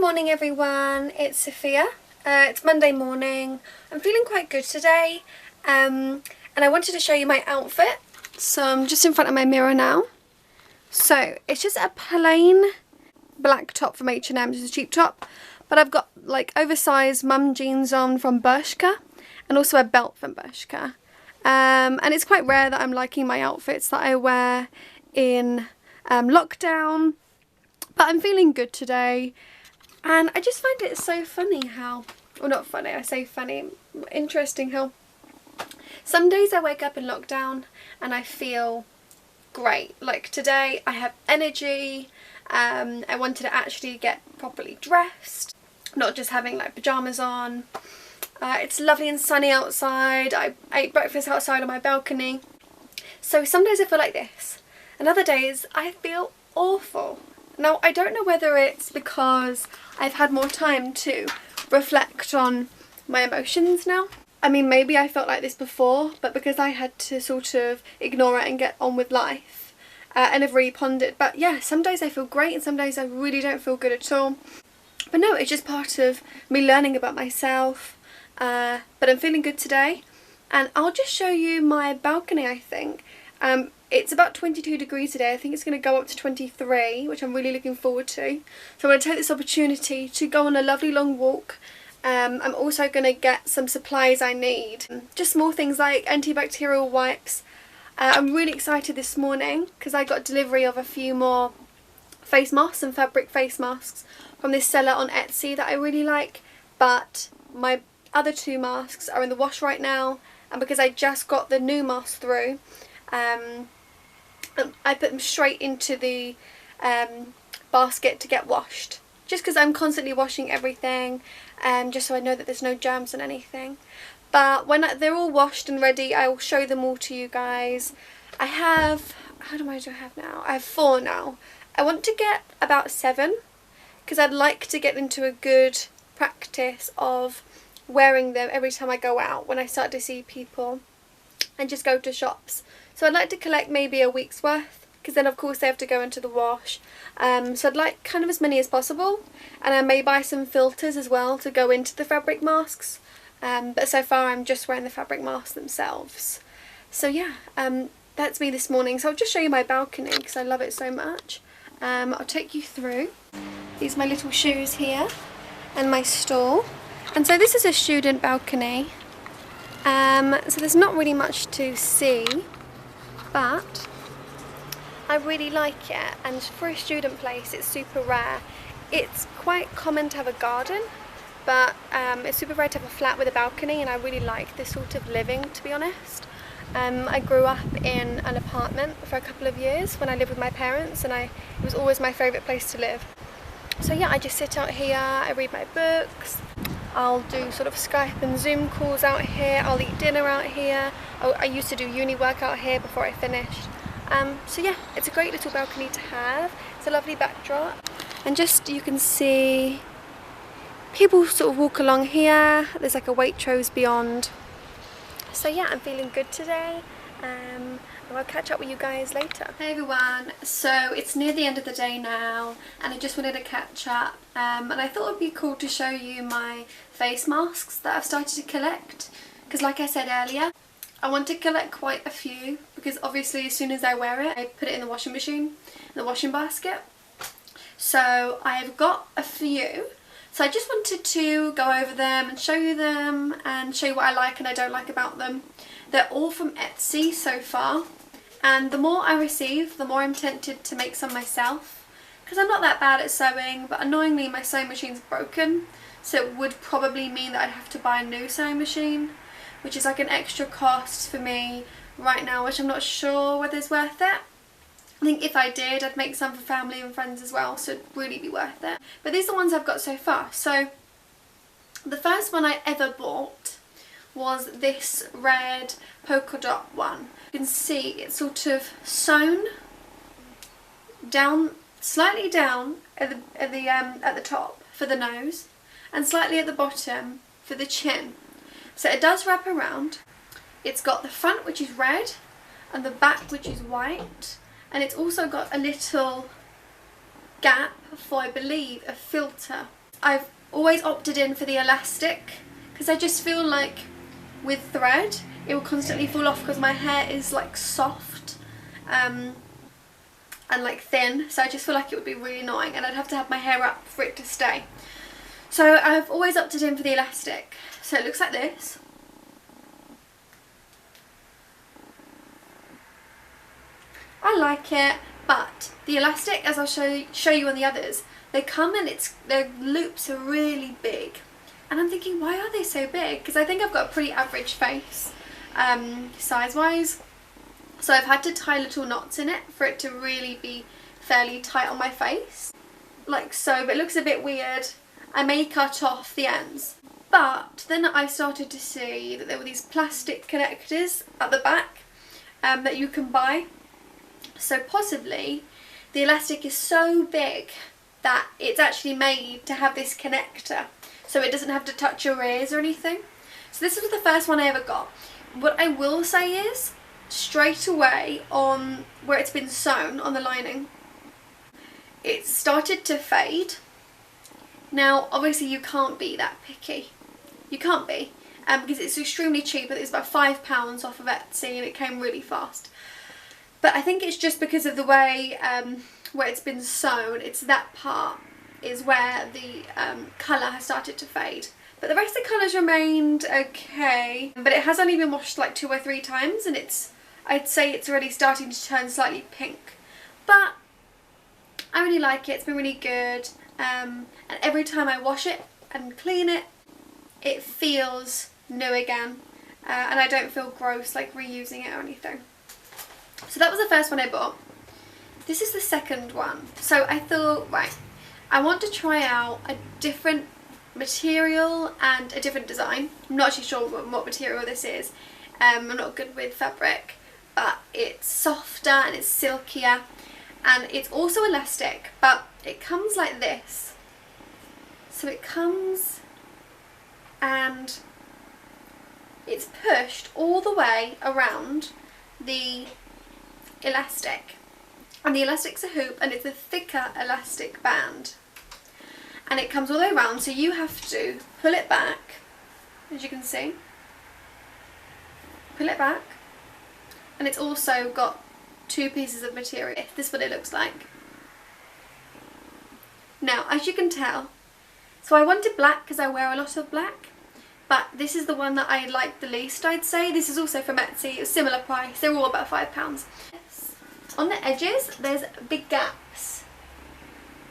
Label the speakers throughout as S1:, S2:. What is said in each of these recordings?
S1: morning everyone, it's Sophia. It's Monday morning. I'm feeling quite good today and I wanted to show you my outfit. So I'm just in front of my mirror now. So it's just a plain black top from H&M, just a cheap top, but I've got like oversized mum jeans on from Bershka and also a belt from Bershka. And it's quite rare that I'm liking my outfits that I wear in lockdown, but I'm feeling good today. And I just find it so funny how, well not funny, I say funny, interesting how some days I wake up in lockdown and I feel great. Like today I have energy, I wanted to actually get properly dressed, not just having like pyjamas on. It's lovely and sunny outside. I ate breakfast outside on my balcony. So some days I feel like this, and other days I feel awful. Now I don't know whether it's because I've had more time to reflect on my emotions now. I mean, maybe I felt like this before, but because I had to sort of ignore it and get on with life, I never really pondered. But yeah, some days I feel great and some days I really don't feel good at all. But no, it's just part of me learning about myself. But I'm feeling good today, and I'll just show you my balcony. I think it's about 22 degrees today. I think it's going to go up to 23, which I'm really looking forward to. So I'm going to take this opportunity to go on a lovely long walk. I'm also going to get some supplies I need, just small things like antibacterial wipes. I'm really excited this morning because I got delivery of a few more face masks and fabric face masks from this seller on Etsy that I really like, but my other two masks are in the wash right now, and because I just got the new mask through, I put them straight into the basket to get washed, just because I'm constantly washing everything, just so I know that there's no germs and anything. But when they're all washed and ready, I will show them all to you guys. I have, how many do I have now? I have 4 now. I want to get about 7 because I'd like to get into a good practice of wearing them every time I go out when I start to see people and just go to shops. So I'd like to collect maybe a week's worth, because then of course they have to go into the wash. So I'd like kind of as many as possible, and I may buy some filters as well to go into the fabric masks, but so far I'm just wearing the fabric masks themselves. So yeah, that's me this morning. So I'll just show you my balcony because I love it so much. I'll take you through. These are my little shoes here and my stall. And so this is a student balcony, so there's not really much to see, but I really like it, and for a student place it's super rare. It's quite common to have a garden, but it's super rare to have a flat with a balcony, and I really like this sort of living, to be honest. I grew up in an apartment for a couple of years when I lived with my parents, and it was always my favourite place to live. So yeah, I just sit out here, I read my books, I'll do sort of Skype and Zoom calls out here, I'll eat dinner out here. I used to do uni work out here before I finished. So yeah, it's a great little balcony to have. It's a lovely backdrop. And just, you can see people sort of walk along here. There's like a Waitrose beyond. So yeah, I'm feeling good today. And I'll catch up with you guys later. Hey everyone, so it's near the end of the day now and I just wanted to catch up, and I thought it would be cool to show you my face masks that I've started to collect, because like I said earlier, I want to collect quite a few because obviously as soon as I wear it I put it in the washing machine, in the washing basket. So I've got a few, so I just wanted to go over them and show you them and show you what I like and I don't like about them. They're all from Etsy so far, and the more I receive, the more I'm tempted to make some myself, because I'm not that bad at sewing, but annoyingly my sewing machine's broken, so it would probably mean that I'd have to buy a new sewing machine, which is like an extra cost for me right now, which I'm not sure whether it's worth it. I think if I did, I'd make some for family and friends as well, so it'd really be worth it. But these are the ones I've got so far. So the first one I ever bought was this red polka dot one. You can see it's sort of sewn down, slightly down at the top for the nose, and slightly at the bottom for the chin. So it does wrap around. It's got the front, which is red, and the back, which is white, and it's also got a little gap for, I believe, a filter. I've always opted in for the elastic because I just feel like with thread it will constantly fall off because my hair is like soft and like thin, so I just feel like it would be really annoying and I'd have to have my hair up for it to stay. So I've always opted in for the elastic. So it looks like this. I like it, but the elastic, as I'll show you on the others, they come and their loops are really big. And I'm thinking, why are they so big? Because I think I've got a pretty average face, size-wise. So I've had to tie little knots in it for it to really be fairly tight on my face. Like so, but it looks a bit weird. I may cut off the ends. But then I started to see that there were these plastic connectors at the back that you can buy. So possibly the elastic is so big that it's actually made to have this connector, so it doesn't have to touch your ears or anything. So this was the first one I ever got. What I will say is, straight away on where it's been sewn on the lining, it started to fade. Now obviously you can't be that picky. You can't be, because it's extremely cheap. It's about £5 off of Etsy and it came really fast. But I think it's just because of the way where it's been sewn, it's that part is where the colour has started to fade. But the rest of the colours remained okay. But it has only been washed like 2 or 3 times and I'd say it's already starting to turn slightly pink. But I really like it, it's been really good. And every time I wash it and clean it, it feels new again. And I don't feel gross like reusing it or anything. So that was the first one I bought. This is the second one. So I thought, right, I want to try out a different material and a different design. I'm not actually sure what material this is. I'm not good with fabric, but it's softer and it's silkier and it's also elastic, but it comes like this. So it comes and it's pushed all the way around the elastic, and the elastic's a hoop and it's a thicker elastic band and it comes all the way around, so you have to pull it back, as you can see, pull it back, and it's also got 2 pieces of material. This is what it looks like. Now as you can tell, so I wanted black because I wear a lot of black, but this is the one that I like the least, I'd say. This is also from Etsy, it's similar price, they're all about £5. On the edges there's big gaps,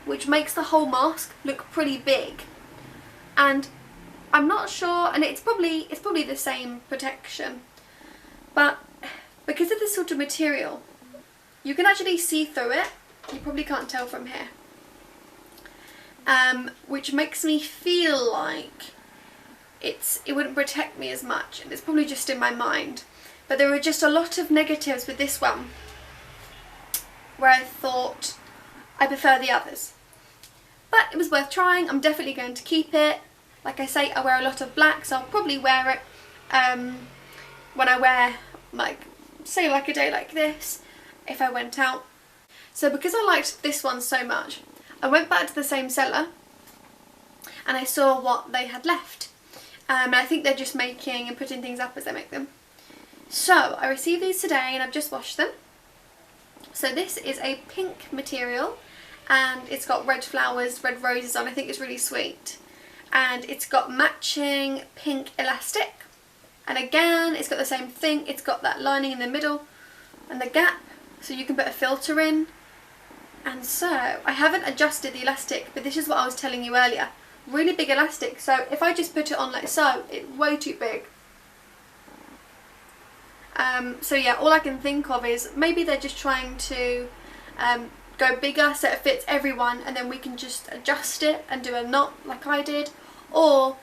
S1: which makes the whole mask look pretty big, and I'm not sure, and it's probably the same protection, but because of this sort of material you can actually see through it. You probably can't tell from here, which makes me feel like it wouldn't protect me as much, and it's probably just in my mind. But there were just a lot of negatives with this one where I thought I prefer the others. But it was worth trying. I'm definitely going to keep it. Like I say, I wear a lot of black, so I'll probably wear it when I wear, like, say like a day like this, if I went out. So because I liked this one so much, I went back to the same seller and I saw what they had left. And I think they're just making and putting things up as they make them. So I received these today and I've just washed them. So this is a pink material and it's got red flowers, red roses on. I think it's really sweet. And it's got matching pink elastic. And again, it's got the same thing. It's got that lining in the middle and the gap, so you can put a filter in. And so I haven't adjusted the elastic, but this is what I was telling you earlier. Really big elastic, so if I just put it on like so, it's way too big. So yeah, all I can think of is maybe they're just trying to go bigger so it fits everyone, and then we can just adjust it and do a knot like I did, or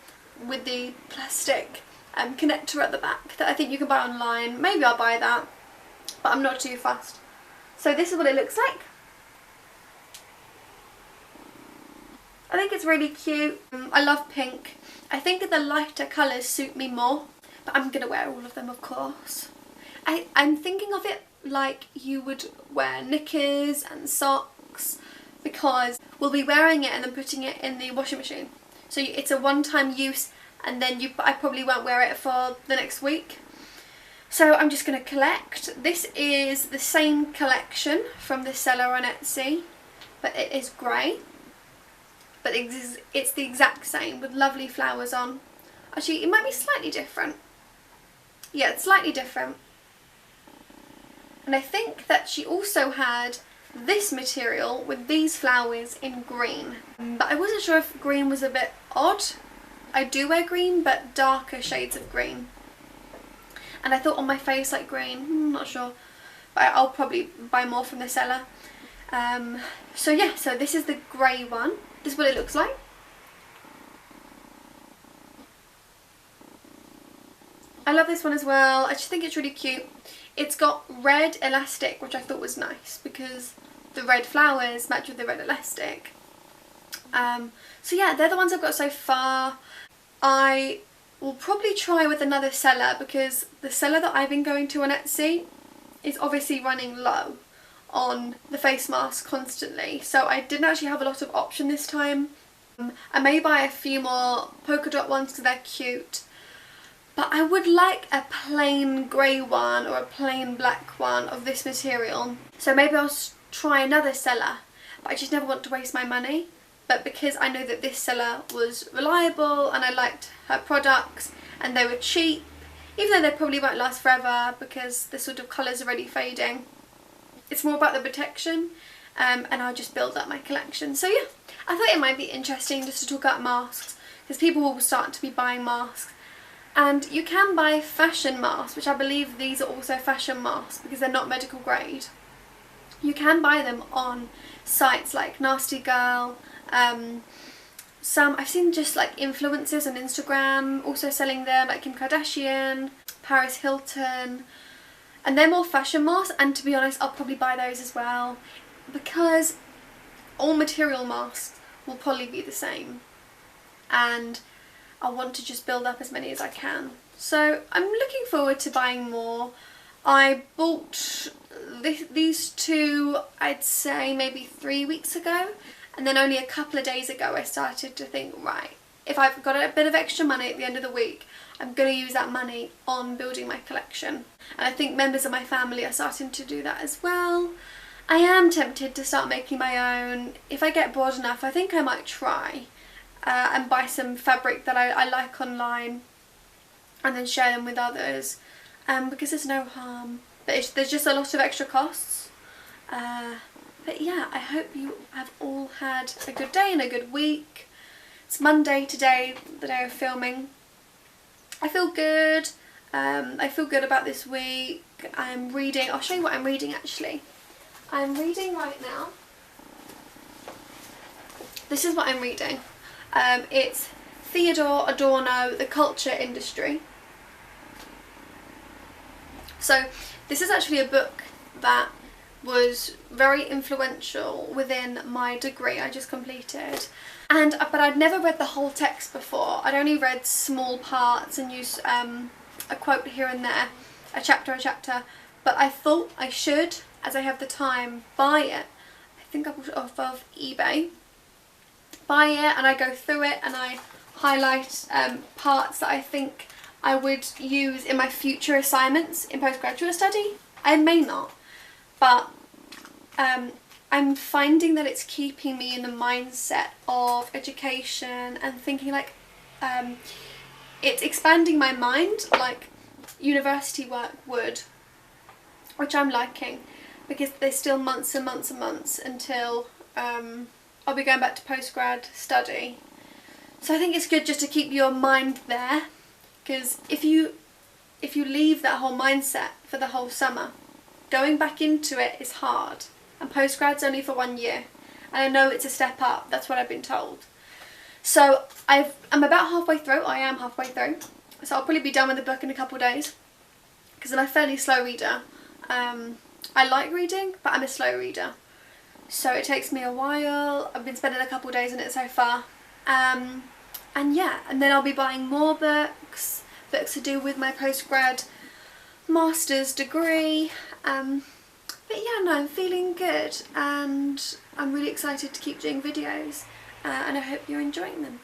S1: with the plastic connector at the back that I think you can buy online. Maybe I'll buy that, but I'm not too fussed. So this is what it looks like. I think it's really cute. I love pink. I think the lighter colours suit me more, but I'm going to wear all of them, of course. I'm thinking of it like you would wear knickers and socks, because will be wearing it and then putting it in the washing machine. So it's a one-time use, and then I probably won't wear it for the next week. So I'm just going to collect. This is the same collection from the seller on Etsy, but it is grey. But it's the exact same with lovely flowers on. Actually, it might be slightly different. Yeah, it's slightly different. And I think that she also had this material with these flowers in green. But I wasn't sure if green was a bit odd. I do wear green, but darker shades of green. And I thought on my face like green, I'm not sure. But I'll probably buy more from the seller. So yeah, so this is the grey one. This is what it looks like. I love this one as well. I just think it's really cute. It's got red elastic, which I thought was nice because the red flowers match with the red elastic. So yeah, they're the ones I've got so far. I will probably try with another seller because the seller that I've been going to on Etsy is obviously running low on the face mask constantly. So I didn't actually have a lot of option this time. I may buy a few more polka dot ones because they're cute. But I would like a plain grey one or a plain black one of this material. So maybe I'll try another seller. But I just never want to waste my money. But because I know that this seller was reliable and I liked her products and they were cheap, even though they probably won't last forever because the sort of colours are already fading. It's more about the protection, and I'll just build up my collection. So yeah, I thought it might be interesting just to talk about masks because people will start to be buying masks. And you can buy fashion masks, which I believe these are also fashion masks because they're not medical grade. You can buy them on sites like Nasty Girl. I've seen just like influencers on Instagram also selling them, like Kim Kardashian, Paris Hilton, and they're more fashion masks. And to be honest, I'll probably buy those as well because all material masks will probably be the same, and I want to just build up as many as I can. So I'm looking forward to buying more. I bought these two, I'd say maybe 3 weeks ago, and then only a couple of days ago I started to think, right, if I've got a bit of extra money at the end of the week, I'm going to use that money on building my collection. And I think members of my family are starting to do that as well. I am tempted to start making my own. If I get bored enough, I think I might try. And buy some fabric that I like online and then share them with others, because there's no harm. But there's just a lot of extra costs. But yeah, I hope you have all had a good day and a good week. It's Monday today, the day of filming. I feel good. I feel good about this week. I'm reading. I'll show you what I'm reading actually. I'm reading right now. This is what I'm reading. It's Theodore Adorno, The Culture Industry. So this is actually a book that was very influential within my degree I just completed. But I'd never read the whole text before. I'd only read small parts and used a quote here and there, a chapter. But I thought I should, as I have the time, buy it. I think I bought it off of eBay. Buy it and I go through it and I highlight parts that I think I would use in my future assignments in postgraduate study. I may not, but I'm finding that it's keeping me in the mindset of education and thinking like it's expanding my mind like university work would, which I'm liking because there's still months and months and months until I'll be going back to postgrad study. So I think it's good just to keep your mind there, because if you leave that whole mindset for the whole summer, going back into it is hard, and postgrad's only for 1 year, and I know it's a step up, that's what I've been told. So I'm about halfway through. I am halfway through, so I'll probably be done with the book in a couple of days because I'm a fairly slow reader. I like reading, but I'm a slow reader. So it takes me a while. I've been spending a couple of days on it so far. And yeah, and then I'll be buying more books to do with my postgrad master's degree. But yeah, no, I'm feeling good and I'm really excited to keep doing videos and I hope you're enjoying them.